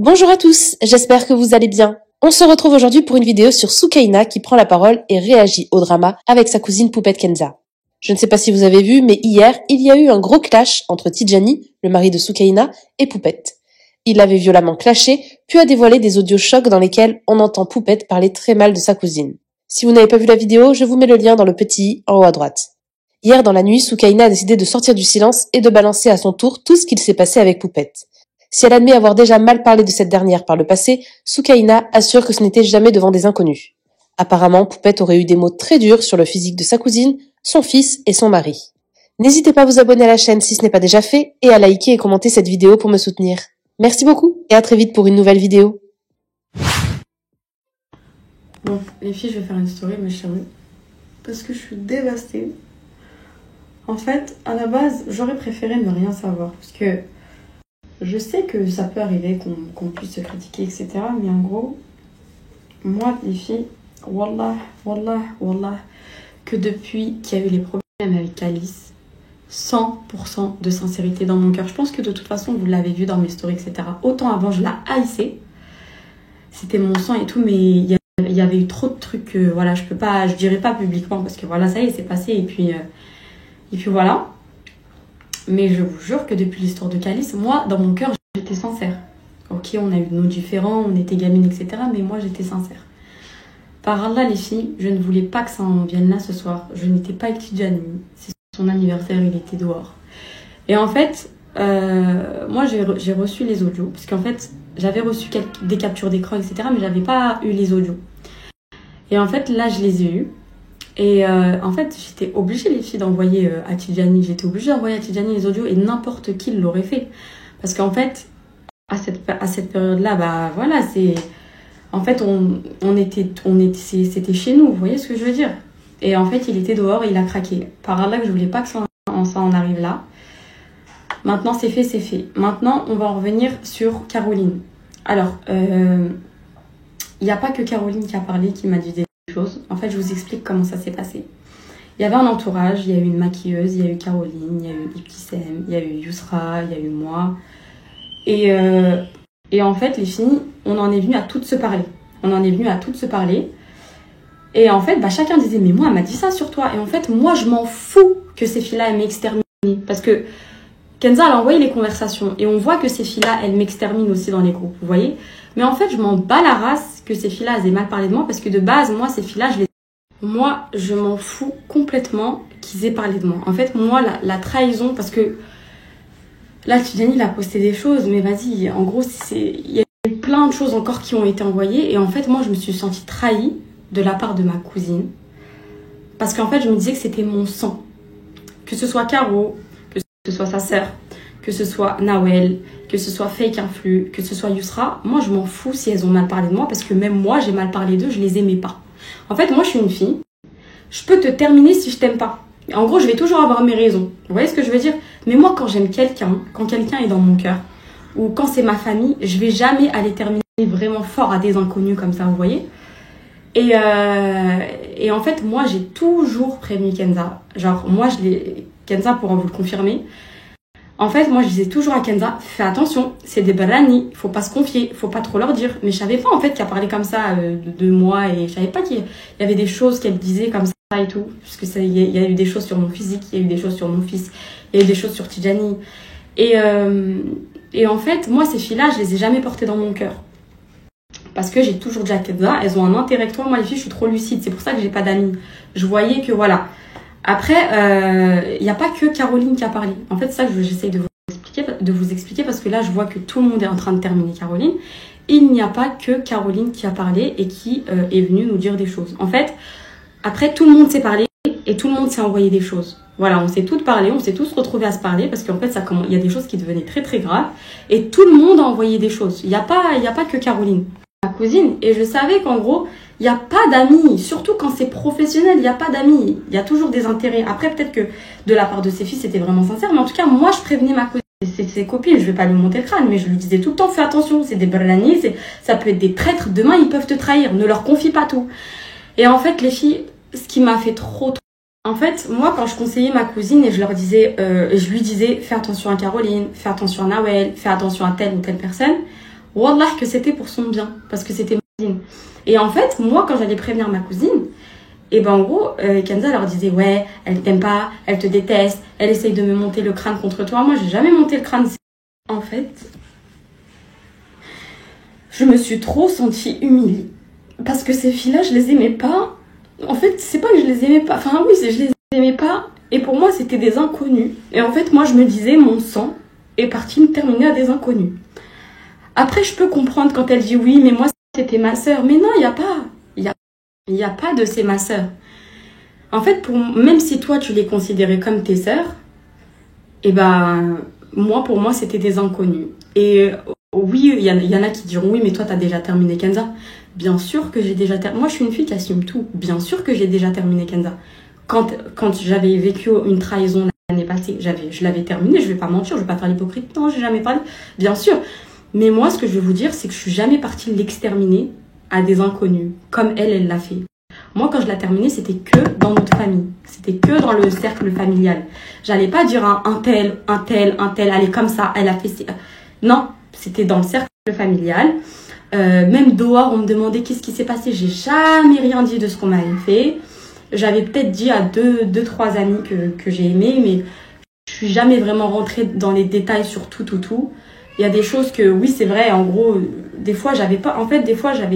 Bonjour à tous, j'espère que vous allez bien. On se retrouve aujourd'hui pour une vidéo sur Soukaina qui prend la parole et réagit au drama avec sa cousine Poupette Kenza. Je ne sais pas si vous avez vu, mais hier, il y a eu un gros clash entre Tidjani, le mari de Soukaina, et Poupette. Il l'avait violemment clashé, puis a dévoilé des audios chocs dans lesquels on entend Poupette parler très mal de sa cousine. Si vous n'avez pas vu la vidéo, je vous mets le lien dans le petit i en haut à droite. Hier, dans la nuit, Soukaina a décidé de sortir du silence et de balancer à son tour tout ce qu'il s'est passé avec Poupette. Si elle admet avoir déjà mal parlé de cette dernière par le passé, Soukaina assure que ce n'était jamais devant des inconnus. Apparemment, Poupette aurait eu des mots très durs sur le physique de sa cousine, son fils et son mari. N'hésitez pas à vous abonner à la chaîne si ce n'est pas déjà fait et à liker et commenter cette vidéo pour me soutenir. Merci beaucoup et à très vite pour une nouvelle vidéo. Bon, les filles, je vais faire une story, mes chéris, parce que je suis dévastée. En fait, à la base, j'aurais préféré ne rien savoir, parce que je sais que ça peut arriver qu'on puisse se critiquer, etc. Mais en gros, moi, les filles, wallah, que depuis qu'il y a eu les problèmes avec Alice, 100% de sincérité dans mon cœur. Je pense que de toute façon, vous l'avez vu dans mes stories, etc. Autant avant, je la haïssais. C'était mon sang et tout, mais il y avait eu trop de trucs, voilà, je dirais pas publiquement, parce que voilà, ça y est, c'est passé, et puis voilà. Mais je vous jure que depuis l'histoire de Calice, moi, dans mon cœur, j'étais sincère. Ok, on a eu nos différends, on était gamines, etc. Mais moi, j'étais sincère. Par Allah, les filles, je ne voulais pas que ça en vienne là ce soir. Je n'étais pas avec Tidjani. C'est son anniversaire, il était dehors. Et en fait, moi, j'ai reçu les audios. Parce qu'en fait, j'avais reçu des captures d'écran, etc. Mais j'avais pas eu les audios. Et en fait, là, je les ai eus. Et en fait, j'étais obligée, les filles, d'envoyer à Tidjani. J'étais obligée d'envoyer à Tidjani les audios et n'importe qui l'aurait fait. Parce qu'en fait, à cette période-là, bah voilà, c'est... En fait, c'était chez nous, vous voyez ce que je veux dire? Et en fait, il était dehors et il a craqué. Par là que je voulais pas que ça en arrive là. Maintenant, c'est fait, c'est fait. Maintenant, on va en revenir sur Caroline. Alors, il n'y a pas que Caroline qui a parlé, qui m'a dit des choses. En fait, je vous explique comment ça s'est passé. Il y avait un entourage, il y a eu une maquilleuse, il y a eu Caroline, il y a eu Ibtissem, il y a eu Yousra, il y a eu moi. Et en fait, les filles, on en est venu à toutes se parler. Et en fait, bah, chacun disait, mais moi, elle m'a dit ça sur toi. Et en fait, moi, je m'en fous que ces filles-là, elles m'exterminent. Parce que Kenza, elle a envoyé les conversations. Et on voit que ces filles-là, elles m'exterminent aussi dans les groupes, vous voyez. Mais en fait, je m'en bats la race que ces filles-là, elles aient mal parlé de moi. Parce que de base, moi, ces filles-là, moi, je m'en fous complètement qu'ils aient parlé de moi. En fait, moi, la trahison, parce que là, Tidjani, il a posté des choses, mais vas-y, en gros, il y a eu plein de choses encore qui ont été envoyées. Et en fait, moi, je me suis sentie trahie de la part de ma cousine. Parce qu'en fait, je me disais que c'était mon sang. Que ce soit Caro, que ce soit sa sœur, que ce soit Nawel, que ce soit Fake Influ, que ce soit Yousra. Moi, je m'en fous si elles ont mal parlé de moi, parce que même moi, j'ai mal parlé d'eux, je les aimais pas. En fait, moi, je suis une fille. Je peux te terminer si je t'aime pas. En gros, je vais toujours avoir mes raisons. Vous voyez ce que je veux dire? Mais moi, quand j'aime quelqu'un, quand quelqu'un est dans mon cœur, ou quand c'est ma famille, je vais jamais aller terminer vraiment fort à des inconnus comme ça, vous voyez? Et en fait, moi, j'ai toujours prévenu Kenza. Genre, moi, Kenza pourra vous le confirmer. En fait, moi, je disais toujours à Kenza, fais attention, c'est des barani, faut pas se confier, faut pas trop leur dire. Mais je savais pas, en fait, qu'elle parlait comme ça de moi, et je savais pas qu'il y avait des choses qu'elle disait comme ça et tout. Parce que il y a eu des choses sur mon physique, il y a eu des choses sur mon fils, il y a eu des choses sur Tidjani. Et en fait, moi, ces filles-là, je les ai jamais portées dans mon cœur. Parce que j'ai toujours dit à Kenza, elles ont un intérêt avec toi. Moi, les filles, je suis trop lucide. C'est pour ça que j'ai pas d'amis. Je voyais que voilà. Après, il n'y a pas que Caroline qui a parlé. En fait, c'est ça que j'essaye de vous expliquer parce que là, je vois que tout le monde est en train de terminer Caroline. Il n'y a pas que Caroline qui a parlé et qui est venue nous dire des choses. En fait, après, tout le monde s'est parlé et tout le monde s'est envoyé des choses. Voilà, on s'est toutes parlé, on s'est tous retrouvés à se parler parce qu'en fait, il y a des choses qui devenaient très très graves et tout le monde a envoyé des choses. Il n'y a pas que Caroline, ma cousine. Et je savais qu'en gros, il n'y a pas d'amis, surtout quand c'est professionnel, il n'y a pas d'amis. Il y a toujours des intérêts. Après, peut-être que de la part de ses filles, c'était vraiment sincère. Mais en tout cas, moi, je prévenais ma cousine. C'est ses copines, je vais pas lui monter le crâne, mais je lui disais tout le temps, fais attention, c'est des berlani, ça peut être des traîtres. Demain, ils peuvent te trahir. Ne leur confie pas tout. Et en fait, les filles, ce qui m'a fait trop... En fait, moi, quand je conseillais ma cousine et je lui disais, fais attention à Caroline, fais attention à Nawel, fais attention à telle ou telle personne, Wallah que c'était pour son bien, parce que c'était ma cousine. Et en fait, moi, quand j'allais prévenir ma cousine, et ben en gros, Kenza leur disait, ouais, elle t'aime pas, elle te déteste, elle essaye de me monter le crâne contre toi. Moi, j'ai jamais monté le crâne. En fait, je me suis trop sentie humiliée. Parce que ces filles-là, je les aimais pas. En fait, c'est pas que je les aimais pas. Enfin oui, je les aimais pas. Et pour moi, c'était des inconnus. Et en fait, moi, je me disais, mon sang est parti me terminer à des inconnus. Après, je peux comprendre quand elle dit oui, mais moi, c'était ma sœur. Mais non, il n'y a pas. Il n'y a pas de c'est ma sœur. En fait, même si toi, tu les considérais comme tes sœurs, et ben, pour moi, c'était des inconnus. Et oui, il y en a qui diront oui, mais toi, tu as déjà terminé Kenza. Bien sûr que j'ai déjà terminé. Moi, je suis une fille qui assume tout. Bien sûr que j'ai déjà terminé Kenza. Quand j'avais vécu une trahison l'année passée, je l'avais terminée, je vais pas mentir, je vais pas faire l'hypocrite. Non, j'ai jamais parlé. Bien sûr. Mais moi, ce que je veux vous dire, c'est que je suis jamais partie l'exterminer à des inconnus, comme elle l'a fait. Moi, quand je l'ai terminée, c'était que dans notre famille. C'était que dans le cercle familial. J'allais pas dire un tel, elle est comme ça, elle a fait... Non, c'était dans le cercle familial. Même dehors, on me demandait qu'est-ce qui s'est passé. J'ai jamais rien dit de ce qu'on m'avait fait. J'avais peut-être dit à deux, trois amis que j'ai aimé, mais je suis jamais vraiment rentrée dans les détails sur tout. Il y a des choses que, oui, c'est vrai, en gros, des fois, j'avais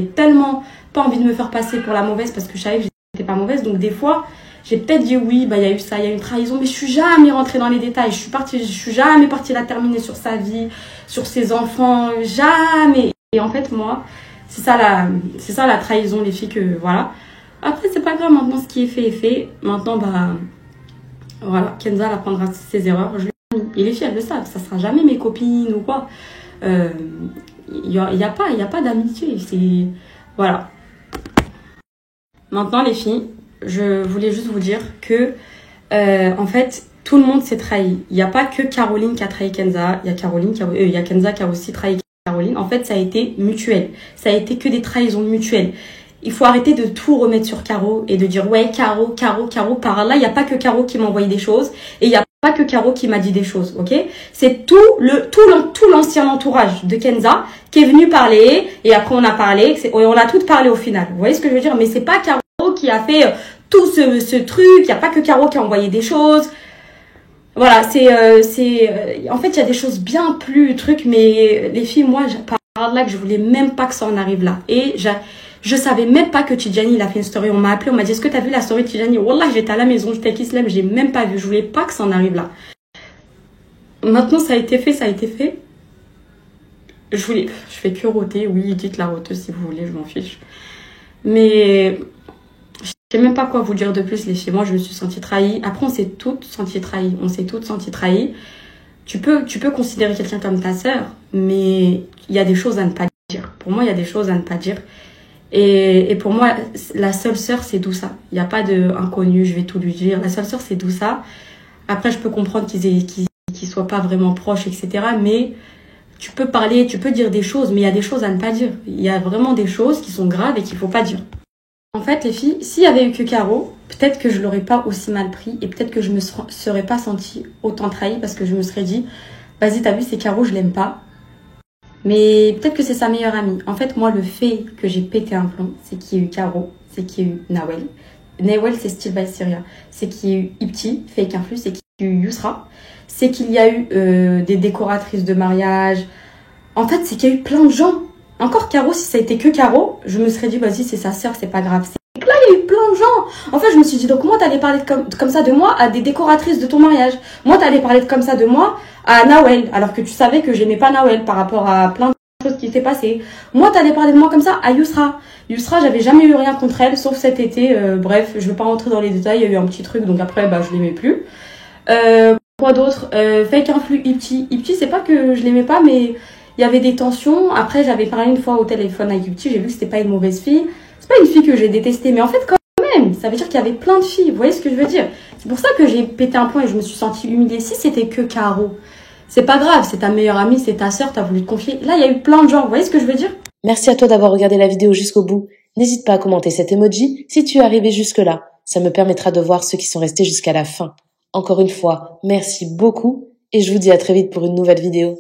tellement pas envie de me faire passer pour la mauvaise parce que je savais que j'étais pas mauvaise. Donc, des fois, j'ai peut-être dit oui, bah, il y a eu ça, il y a eu une trahison, mais je suis jamais rentrée dans les détails. Je suis jamais partie la terminer sur sa vie, sur ses enfants, jamais. Et en fait, moi, c'est ça la trahison, les filles, que, voilà. Après, c'est pas grave, maintenant, ce qui est fait est fait. Maintenant, bah, voilà, Kenza, elle apprendra ses erreurs. Et les filles, elles le savent, ça sera jamais mes copines ou quoi. Il y a pas d'amitié. Voilà. Maintenant, les filles, je voulais juste vous dire que, en fait, tout le monde s'est trahi. Il n'y a pas que Caroline qui a trahi Kenza. Il y a Kenza qui a aussi trahi Caroline. En fait, ça a été mutuel. Ça a été que des trahisons mutuelles. Il faut arrêter de tout remettre sur Caro et de dire ouais, Caro. Par là, il n'y a pas que Caro qui m'a envoyé des choses et il n'y a pas que Caro qui m'a dit des choses, ok? C'est tout l'ancien entourage de Kenza qui est venu parler et après on a parlé, on a toutes parlé au final. Vous voyez ce que je veux dire? Mais c'est pas Caro qui a fait tout ce truc. Il n'y a pas que Caro qui a envoyé des choses. Voilà, en fait, il y a des choses bien plus trucs, mais les filles, moi, par là que je voulais même pas que ça en arrive là. Et je savais même pas que Tidjani, il a fait une story. On m'a appelé, on m'a dit, est-ce que tu as vu la story de Tidjani? Wallah, j'étais à la maison, j'étais avec Islam, j'ai même pas vu. Je voulais pas que ça en arrive là. Maintenant, ça a été fait. Je fais que roter. Oui, dites la roteuse si vous voulez, je m'en fiche. Mais je sais même pas quoi vous dire de plus, les filles. Moi, je me suis sentie trahie. Après, on s'est toutes senties trahies. Tu peux considérer quelqu'un comme ta sœur, mais il y a des choses à ne pas dire. Pour moi, il y a des choses à ne pas dire. Et pour moi, la seule sœur, c'est Doussa. Il n'y a pas d'inconnu, je vais tout lui dire. La seule sœur, c'est Doussa. Après, je peux comprendre qu'ils soient pas vraiment proches, etc. Mais tu peux parler, tu peux dire des choses, mais il y a des choses à ne pas dire. Il y a vraiment des choses qui sont graves et qu'il faut pas dire. En fait, les filles, s'il y avait eu que Caro, peut-être que je l'aurais pas aussi mal pris et peut-être que je me serais pas sentie autant trahie parce que je me serais dit, vas-y, t'as vu, c'est Caro, je l'aime pas. Mais peut-être que c'est sa meilleure amie. En fait, moi, le fait que j'ai pété un plomb, c'est qu'il y a eu Caro, c'est qu'il y a eu Nawel. Nawel, c'est Still by Syria. C'est qu'il y a eu Ipti, Fake Influx, c'est qu'il y a eu Yousra. C'est qu'il y a eu des décoratrices de mariage. En fait, c'est qu'il y a eu plein de gens. Encore Caro, si ça a été que Caro, je me serais dit, vas-y, c'est sa sœur, c'est pas grave. C'est que là, il y a eu plein de gens. En fait, je me suis dit, donc, comment t'allais parler comme ça de moi à des décoratrices de ton mariage? Moi, t'allais parler comme ça de moi à Nawel, alors que tu savais que j'aimais pas Nawel par rapport à plein de choses qui s'est passées. Moi, t'allais parler de moi comme ça à Yousra. Yousra, j'avais jamais eu rien contre elle, sauf cet été. Bref, je veux pas rentrer dans les détails, il y a eu un petit truc, donc après, bah, je l'aimais plus. Quoi d'autre? Fake Influx, Ipti. Ipti, c'est pas que je l'aimais pas, mais il y avait des tensions. Après, j'avais parlé une fois au téléphone avec Ipti, j'ai vu que c'était pas une mauvaise fille. C'est pas une fille que j'ai détestée, mais en fait, quand même, ça veut dire qu'il y avait plein de filles. Vous voyez ce que je veux dire? C'est pour ça que j'ai pété un plomb et je me suis sentie humiliée. Si c'était que Caro, c'est pas grave, c'est ta meilleure amie, c'est ta sœur, t'as voulu te confier. Là, il y a eu plein de gens. Vous voyez ce que je veux dire? Merci à toi d'avoir regardé la vidéo jusqu'au bout. N'hésite pas à commenter cet emoji si tu es arrivé jusque-là. Ça me permettra de voir ceux qui sont restés jusqu'à la fin. Encore une fois, merci beaucoup et je vous dis à très vite pour une nouvelle vidéo.